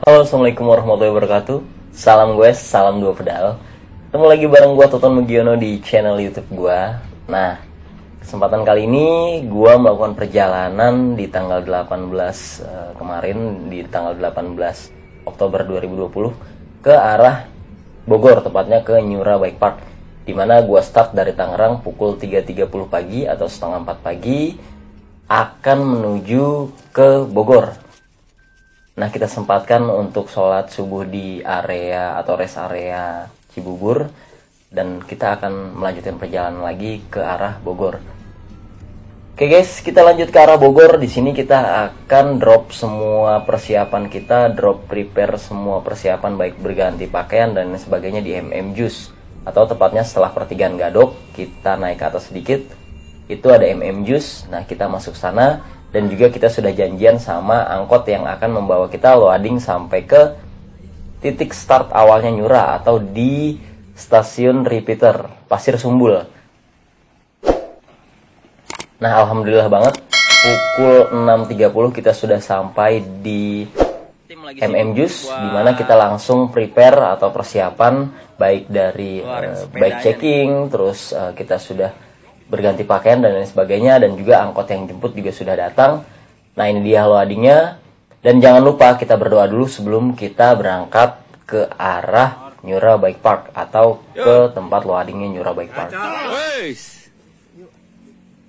Halo, assalamualaikum warahmatullahi wabarakatuh. Salam gue, salam dua pedal. Ketemu lagi bareng gue Toton Mugiono di channel YouTube gue. Nah, kesempatan kali ini gue melakukan perjalanan di tanggal 18 kemarin, di tanggal 18 Oktober 2020 ke arah Bogor, tepatnya ke Nyura Bike Park, dimana gue start dari Tangerang pukul 3.30 pagi atau setengah 4 pagi, akan menuju ke Bogor. Nah, kita sempatkan untuk sholat subuh di area atau rest area Cibubur, dan kita akan melanjutkan perjalanan lagi ke arah Bogor. Oke guys, kita lanjut ke arah Bogor. Di sini kita akan drop semua persiapan kita, prepare semua persiapan baik berganti pakaian dan sebagainya di MM-Juice, atau tepatnya setelah pertigaan Gadok kita naik ke atas sedikit, itu ada MM-Juice. Nah, kita masuk sana. Dan juga kita sudah janjian sama angkot yang akan membawa kita loading sampai ke titik start awalnya Nyura, atau di stasiun repeater Pasir Sumbul. Nah, alhamdulillah banget, pukul 6.30 kita sudah sampai di MM-Juice, dimana kita langsung prepare atau persiapan baik dari bike checking, terus kita sudah berganti pakaian dan lain sebagainya, dan juga angkot yang jemput juga sudah datang. Nah, ini dia loadingnya. Dan jangan lupa kita berdoa dulu sebelum kita berangkat ke arah Nyura Bike Park atau ke tempat loadingnya Nyura Bike Park.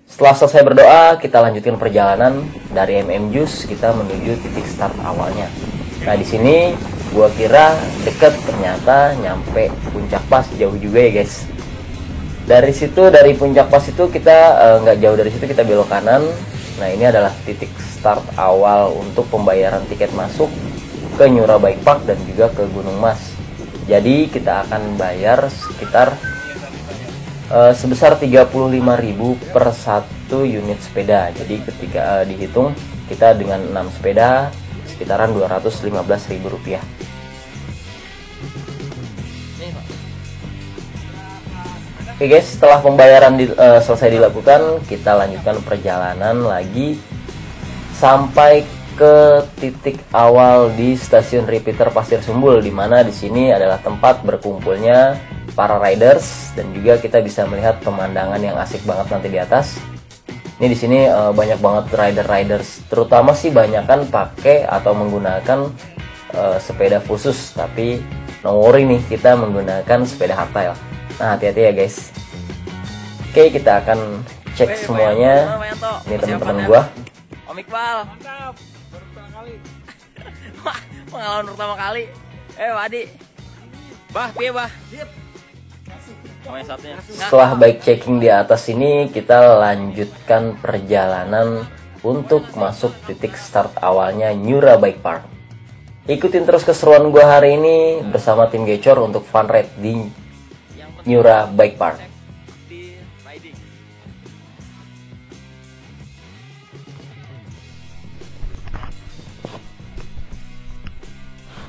Setelah selesai berdoa, kita lanjutkan perjalanan dari MM-Juice, kita menuju titik start awalnya. Nah, di sini gua kira deket, ternyata nyampe Puncak Pas, jauh juga ya guys. Dari situ, dari Puncak Pas itu kita nggak jauh dari situ kita belok kanan. Nah, ini adalah titik start awal untuk pembayaran tiket masuk ke Nyura Bike Park dan juga ke Gunung Mas. Jadi kita akan bayar sekitar sebesar 35.000 per satu unit sepeda. Jadi ketika dihitung kita dengan 6 sepeda sekitaran Rp215.000. Oke guys, setelah pembayaran selesai dilakukan, kita lanjutkan perjalanan lagi sampai ke titik awal di stasiun repeater Pasir Sumbul, dimana di sini adalah tempat berkumpulnya para riders, dan juga kita bisa melihat pemandangan yang asik banget nanti di atas. Ini di sini banyak banget riders, terutama sih banyakan pakai atau menggunakan sepeda khusus, tapi no worry nih, kita menggunakan sepeda hardtail. Nah, hati-hati ya guys. Oke, kita akan cek semuanya. Ini teman-teman gua. Om Iqbal. Mantap. Baru pertama kali. Pengalaman pertama kali. Wadi. Bah, piye bah? Sip. Setelah bike checking di atas ini, kita lanjutkan perjalanan untuk masuk titik start awalnya Nyura Bike Park. Ikutin terus keseruan gua hari ini bersama tim Gecor untuk fun ride di Nyura Bike Park.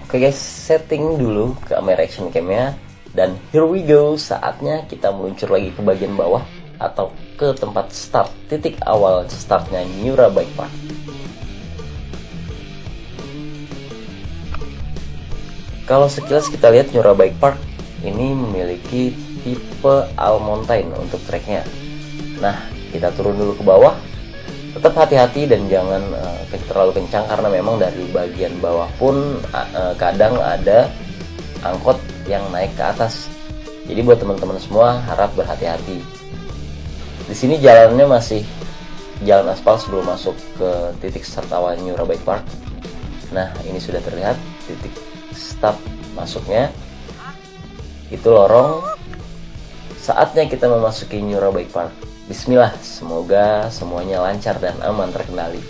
Oke guys, setting dulu kamera action camnya, dan here we go. Saatnya kita meluncur lagi ke bagian bawah atau ke tempat start, titik awal startnya Nyura Bike Park. Kalau sekilas kita lihat Nyura Bike Park ini memiliki tipe all mountain untuk treknya. Nah, kita turun dulu ke bawah. Tetap hati-hati dan jangan terlalu kencang, karena memang dari bagian bawah pun kadang ada angkot yang naik ke atas. Jadi buat teman-teman semua harap berhati-hati. Di sini jalannya masih jalan aspal sebelum masuk ke titik start awal Nyura Bike Park. Nah, ini sudah terlihat titik start masuknya. Itu lorong. Saatnya kita memasuki Nyura Bike Park. Bismillah, semoga semuanya lancar dan aman terkendali.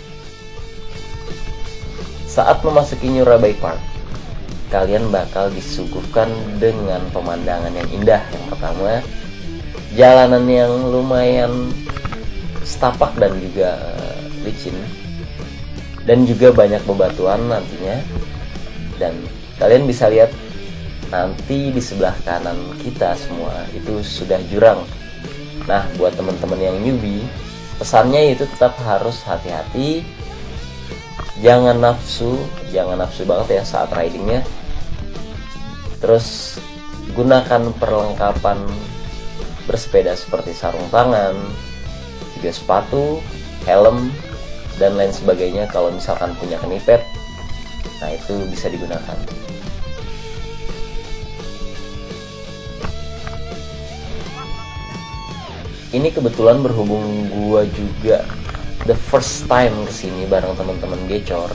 Saat memasuki Nyura Bike Park, kalian bakal disuguhkan dengan pemandangan yang indah. Yang pertama, jalanan yang lumayan setapak dan juga licin, dan juga banyak bebatuan nantinya. Dan kalian bisa lihat nanti di sebelah kanan kita semua itu sudah jurang. Nah, buat teman-teman yang newbie, pesannya itu tetap harus hati-hati jangan nafsu banget ya saat ridingnya. Terus gunakan perlengkapan bersepeda seperti sarung tangan, juga sepatu, helm, dan lain sebagainya. Kalau misalkan punya knipet, nah itu bisa digunakan. Ini kebetulan berhubung gua juga the first time kesini bareng teman-teman gecor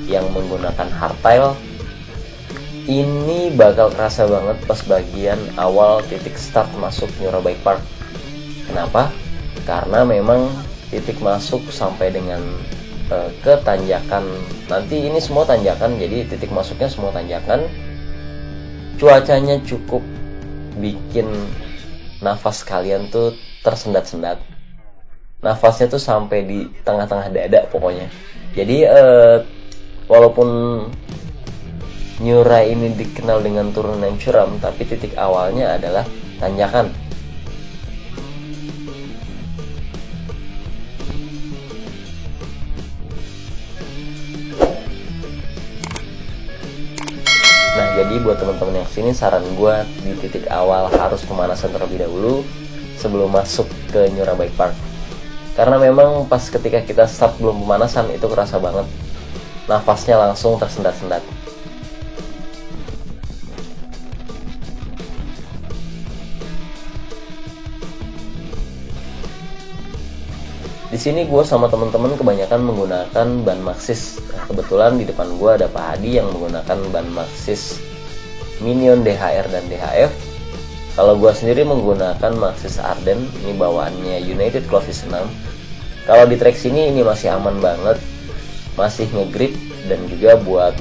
yang menggunakan hardtail. Ini bakal kerasa banget pas bagian awal titik start masuk New Bike Park. Kenapa? Karena memang titik masuk sampai dengan ke tanjakan, nanti ini semua tanjakan, jadi titik masuknya semua tanjakan. Cuacanya cukup bikin nafas kalian tuh tersendat-sendat. Nafasnya tuh sampai di tengah-tengah dada pokoknya. Jadi walaupun Nyura ini dikenal dengan turunan yang curam, tapi titik awalnya adalah tanjakan. Nah, jadi buat teman-teman yang kesini, saran gue di titik awal harus pemanasan terlebih dahulu sebelum masuk ke Nyura Bike Park. Karena memang pas ketika kita start belum pemanasan itu kerasa banget, nafasnya langsung tersendat-sendat. Di sini gue sama teman-teman kebanyakan menggunakan ban Maxxis. Kebetulan di depan gue ada Pak Hadi yang menggunakan ban Maxxis Minion DHR dan DHF. Kalau gue sendiri menggunakan Maxxis Arden, ini bawaannya United Clovis 6. Kalau di trek sini ini masih aman banget, masih ngegrip, dan juga buat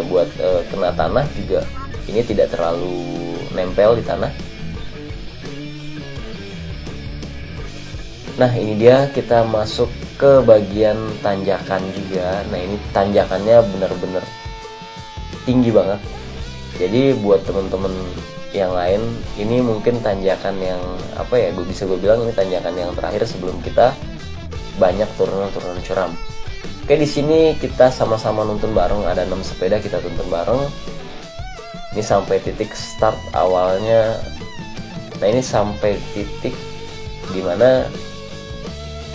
buat kena tanah juga ini tidak terlalu nempel di tanah. Nah, ini dia kita masuk ke bagian tanjakan juga. Nah, ini tanjakannya bener-bener tinggi banget. Jadi buat temen-temen yang lain, ini mungkin tanjakan yang gue bilang ini tanjakan yang terakhir sebelum kita banyak turunan-turunan curam. Oke, di sini kita sama-sama nuntun bareng, ada 6 sepeda kita tuntun bareng. Ini sampai titik start awalnya. Nah, ini sampai titik dimana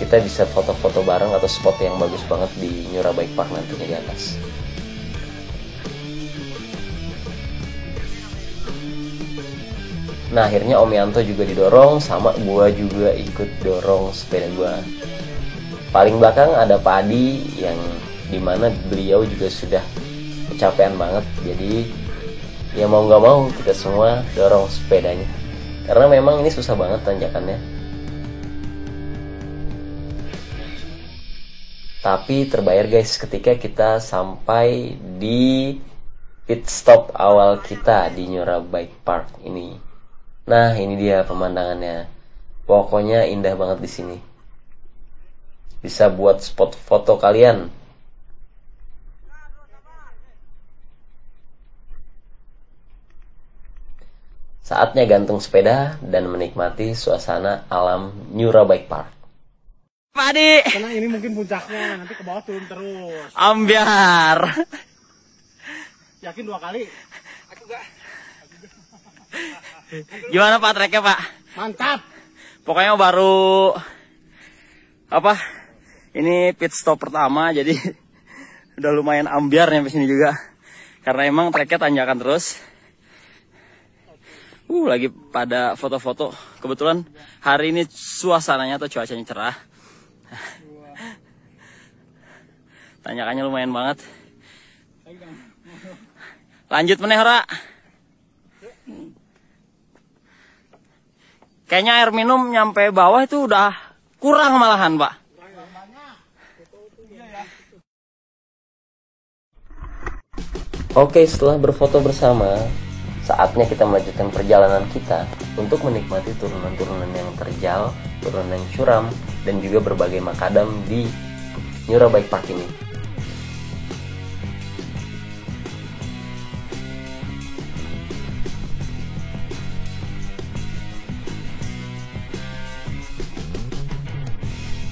kita bisa foto-foto bareng atau spot yang bagus banget di Nyura Bike Park nantinya di atas. Nah, akhirnya Om Yanto juga didorong, sama gua juga ikut dorong sepeda gua. Paling belakang ada Pak Adi yang dimana beliau juga sudah kecapean banget. Jadi ya mau nggak mau kita semua dorong sepedanya, karena memang ini susah banget tanjakannya. Tapi terbayar guys ketika kita sampai di pit stop awal kita di Nyura Bike Park ini. Nah, ini dia pemandangannya. Pokoknya indah banget di sini. Bisa buat spot foto kalian. Saatnya gantung sepeda dan menikmati suasana alam Nyura Bike Park. Padi. Karena ini mungkin puncaknya, nanti ke bawah turun terus. Ambiar. Yakin 2 kali? Aku gak. Gimana Pak treknya Pak? Mantap. Pokoknya baru ini pit stop pertama, jadi udah lumayan ambiar nyampe sini juga. Karena emang treknya tanjakan terus. Lagi pada foto-foto. Kebetulan hari ini suasananya atau cuacanya cerah. Tanjakannya lumayan banget. Lanjut meneh ora. Kayaknya air minum nyampe bawah itu udah kurang malahan, Pak. Oke, setelah berfoto bersama, saatnya kita melanjutkan perjalanan kita untuk menikmati turunan-turunan yang terjal, turunan yang curam, dan juga berbagai makadam di Nyura Bike Park ini.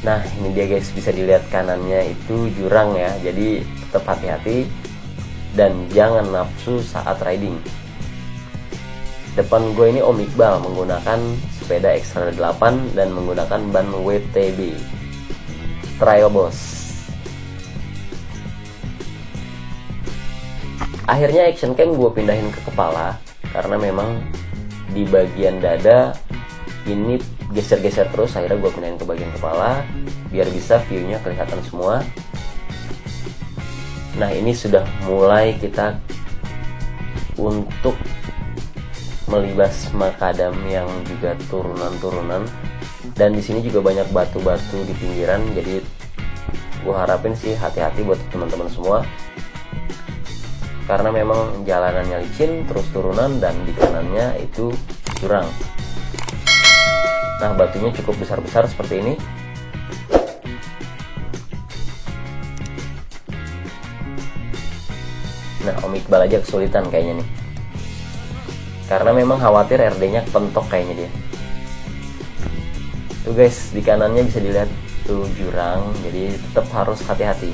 Nah ini dia guys, bisa dilihat kanannya itu jurang ya, jadi tetap hati-hati dan jangan nafsu saat riding. Depan gue ini Om Iqbal menggunakan sepeda Xtra 8 dan menggunakan ban WTB Trail Boss. Akhirnya action cam gue pindahin ke kepala karena memang di bagian dada ini geser-geser terus. Akhirnya gue pindahin ke bagian kepala biar bisa view-nya kelihatan semua. Nah ini sudah mulai kita untuk melibas makadam yang juga turunan-turunan, dan di sini juga banyak batu-batu di pinggiran. Jadi gue harapin sih hati-hati buat teman-teman semua, karena memang jalanannya licin terus turunan dan di kanannya itu jurang. Nah batunya cukup besar-besar seperti ini. Nah Om Iqbal aja kesulitan kayaknya nih, karena memang khawatir RD-nya kepentok kayaknya dia. Tuh guys, di kanannya bisa dilihat tuh jurang, jadi tetap harus hati-hati.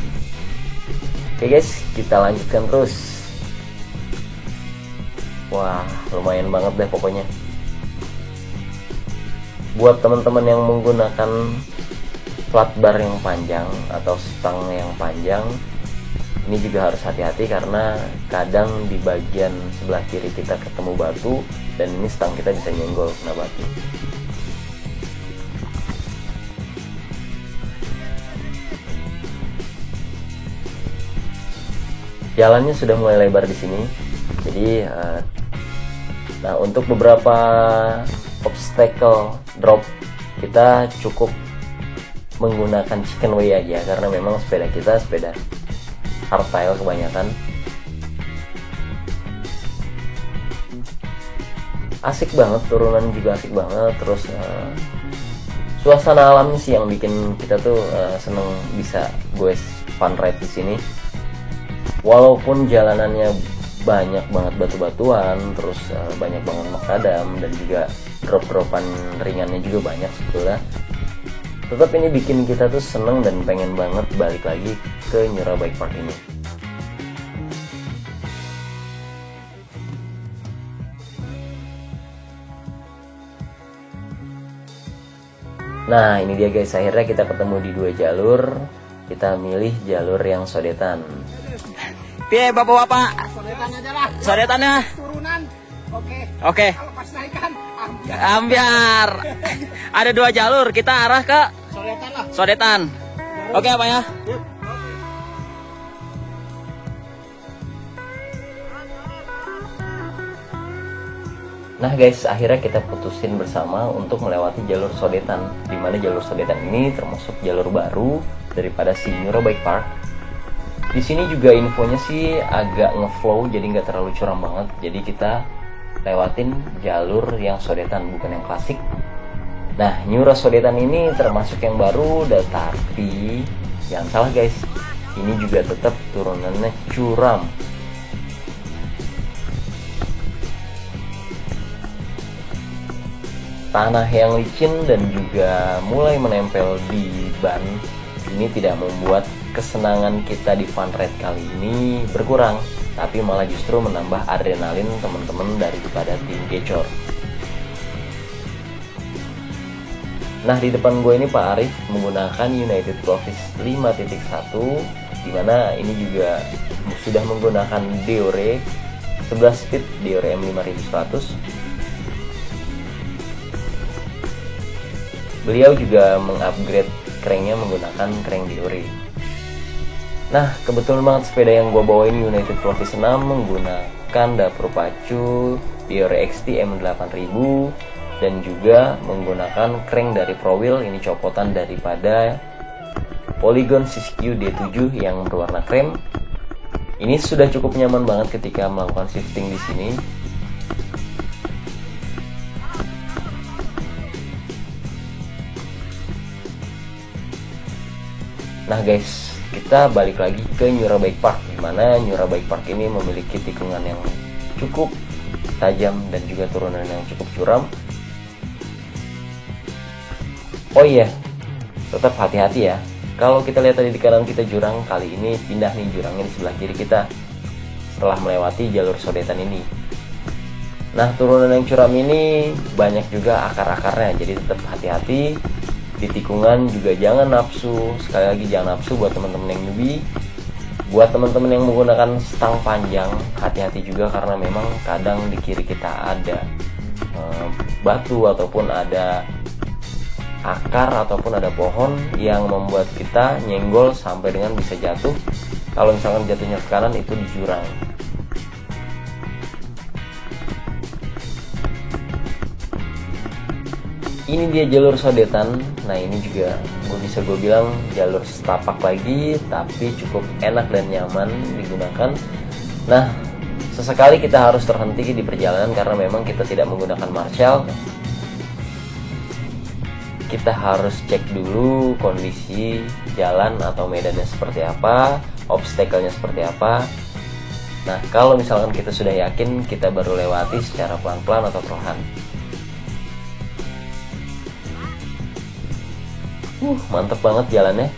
Oke guys, kita lanjutkan terus. Wah, lumayan banget deh pokoknya. Buat teman-teman yang menggunakan flat bar yang panjang atau stang yang panjang, ini juga harus hati-hati karena kadang di bagian sebelah kiri kita ketemu batu dan ini stang kita bisa nyenggol kena batu. Jalannya sudah mulai lebar di sini, jadi nah untuk beberapa obstacle drop kita cukup menggunakan chicken way aja, karena memang sepeda kita sepeda hardtail kebanyakan. Asik banget, turunan juga asik banget. Terus suasana alamnya sih yang bikin kita tuh seneng bisa goes fun ride di sini. Walaupun jalanannya banyak banget batu-batuan, terus banyak banget makadam dan juga drop-dropan ringannya juga banyak sebetulnya, tetap ini bikin kita tuh seneng dan pengen banget balik lagi ke Nyura Bike Park ini. Nah ini dia guys, akhirnya kita ketemu di dua jalur. Kita milih jalur yang sodetan. Piye bapak-bapak? Sodetan aja lah. Sodetannya? Turunan. Oke. Oke. Kalau pas naikan, Ambiar. Ada dua jalur, kita arah ke sodetan lah. sodetan. Oke Pak ya. Yuk. Nah guys, akhirnya kita putusin bersama untuk melewati jalur sodetan, dimana jalur sodetan ini termasuk jalur baru daripada si Nyura Bike Park. Di sini juga infonya sih agak ngeflow, jadi nggak terlalu curam banget. Jadi kita lewatin jalur yang sodetan, bukan yang klasik. Nah, Nyura Sodetan ini termasuk yang baru, tapi jangan salah guys, ini juga tetap turunannya curam. Tanah yang licin dan juga mulai menempel di ban ini tidak membuat kesenangan kita di fun ride kali ini berkurang, tapi malah justru menambah adrenalin teman-teman daripada tim Gecor. Nah di depan gue ini Pak Arif menggunakan United Clovis 5.1, dimana ini juga sudah menggunakan Deore 11 speed Deore M5100. Beliau juga mengupgrade cranknya menggunakan crank Deore. Nah kebetulan banget sepeda yang gue bawa ini United Clovis 6 menggunakan dapur pacu Deore XT M8000 dan juga menggunakan crank dari ProWheel. Ini copotan daripada Polygon Siskiyou D7 yang berwarna krem. Ini sudah cukup nyaman banget ketika melakukan shifting di sini. Nah guys, kita balik lagi ke Nyura Bike Park, dimana Nyura Bike Park ini memiliki tikungan yang cukup tajam dan juga turunan yang cukup curam. Oh iya, tetap hati-hati ya. Kalau kita lihat tadi di kanan kita jurang, kali ini pindah nih jurangnya di sebelah kiri kita setelah melewati jalur sodetan ini. Nah, turunan yang curam ini banyak juga akar-akarnya, jadi tetap hati-hati. Di tikungan juga jangan nafsu, sekali lagi jangan nafsu buat teman-teman yang newbie. Buat teman-teman yang menggunakan stang panjang, hati-hati juga karena memang kadang di kiri kita ada batu ataupun ada akar ataupun ada pohon yang membuat kita nyenggol sampai dengan bisa jatuh. Kalau misalkan jatuhnya ke kanan itu di jurang. Ini dia jalur sodetan. Nah, ini juga bisa gue bilang jalur setapak lagi, tapi cukup enak dan nyaman digunakan. Nah, sesekali kita harus terhenti di perjalanan karena memang kita tidak menggunakan marshal. Kita harus cek dulu kondisi jalan atau medannya seperti apa, obstacle-nya seperti apa. Nah, kalau misalkan kita sudah yakin, kita baru lewati secara pelan-pelan atau perlahan. Mantep banget jalannya.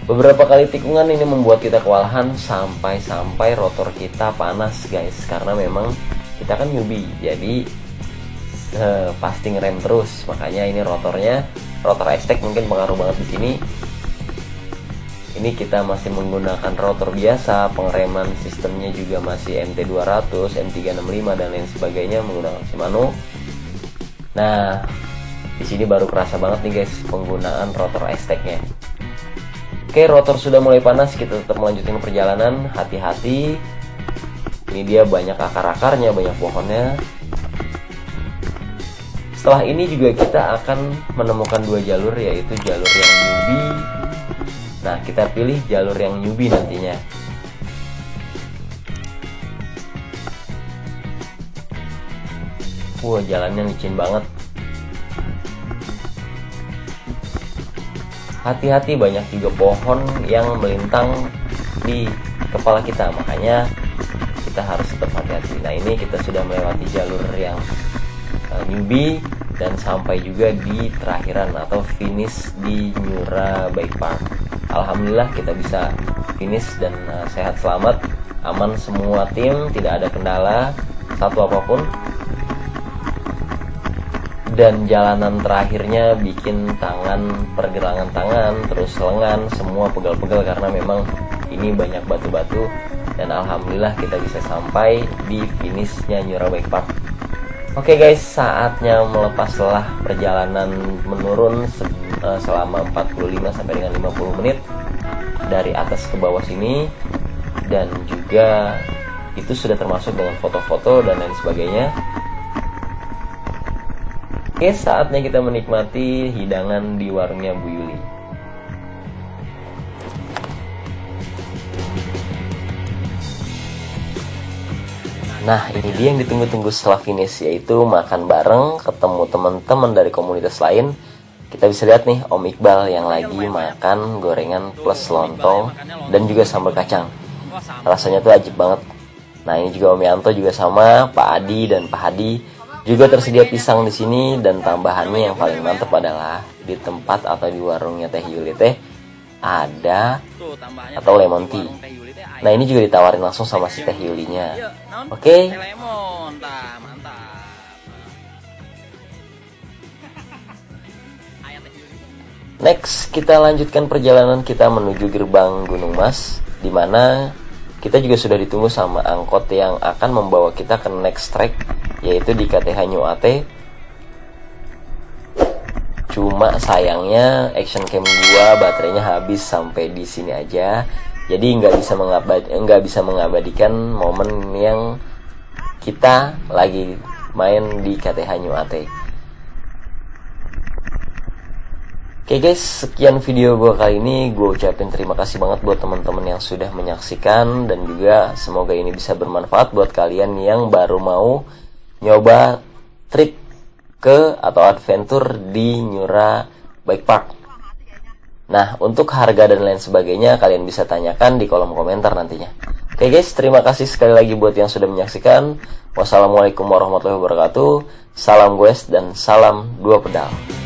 Beberapa kali tikungan ini membuat kita kewalahan sampai rotor kita panas guys, karena memang kita kan newbie, jadi pasti ngerem terus. Makanya ini rotor Aztec mungkin pengaruh banget di sini. Ini kita masih menggunakan rotor biasa, pengereman sistemnya juga masih MT200, M365 dan lain sebagainya, menggunakan Shimano. Nah, di sini baru kerasa banget nih guys penggunaan rotor Aztec-nya. Oke, rotor sudah mulai panas, kita tetap melanjutkan perjalanan, hati-hati. Ini dia banyak akar-akarnya, banyak pohonnya. Setelah ini juga kita akan menemukan dua jalur, yaitu jalur yang newbie. Nah, kita pilih jalur yang newbie nantinya. Wah, jalannya licin banget. Hati-hati, banyak juga pohon yang melintang di kepala kita, makanya kita harus tetap hati-hati. Nah, ini kita sudah melewati jalur yang newbie dan sampai juga di terakhiran atau finish di Nyura Bike Park. Alhamdulillah kita bisa finish dan sehat selamat, aman semua tim, tidak ada kendala satu apapun. Dan jalanan terakhirnya bikin pergelangan tangan, terus lengan, semua pegal-pegal karena memang ini banyak batu-batu. Dan alhamdulillah kita bisa sampai di finishnya Nyura Bike Park. Oke guys, saatnya melepas lelah perjalanan menurun selama 45 sampai dengan 50 menit dari atas ke bawah sini, dan juga itu sudah termasuk dengan foto-foto dan lain sebagainya. Oke, saatnya kita menikmati hidangan di warungnya Bu Yuli. Nah, ini dia yang ditunggu-tunggu setelah finish, yaitu makan bareng, ketemu teman-teman dari komunitas lain. Kita bisa lihat nih Om Iqbal yang lagi makan gorengan plus lontong dan juga sambal kacang. Rasanya tuh ajib banget. Nah, ini juga Om Yanto juga sama, Pak Adi dan Pak Hadi. Juga tersedia pisang di sini, dan tambahannya yang paling mantep adalah di tempat atau di warungnya Teh Yuli teh ada atau lemon tea. Nah, ini juga ditawarin langsung sama si Teh Yulinya. Oke. Next, kita lanjutkan perjalanan kita menuju gerbang Gunung Mas, di mana kita juga sudah ditunggu sama angkot yang akan membawa kita ke next track, yaitu di KTH New AT. Cuma sayangnya action cam gua baterainya habis sampai di sini aja, jadi nggak bisa mengabadikan momen yang kita lagi main di KTH New AT. Oke guys, sekian video gue kali ini. Gue ucapin terima kasih banget buat teman-teman yang sudah menyaksikan, dan juga semoga ini bisa bermanfaat buat kalian yang baru mau nyoba trip ke atau adventure di Nyura Bike Park. Nah, untuk harga dan lain sebagainya kalian bisa tanyakan di kolom komentar nantinya. Oke guys, terima kasih sekali lagi buat yang sudah menyaksikan. Wassalamualaikum warahmatullahi wabarakatuh. Salam goes dan salam 2 pedal.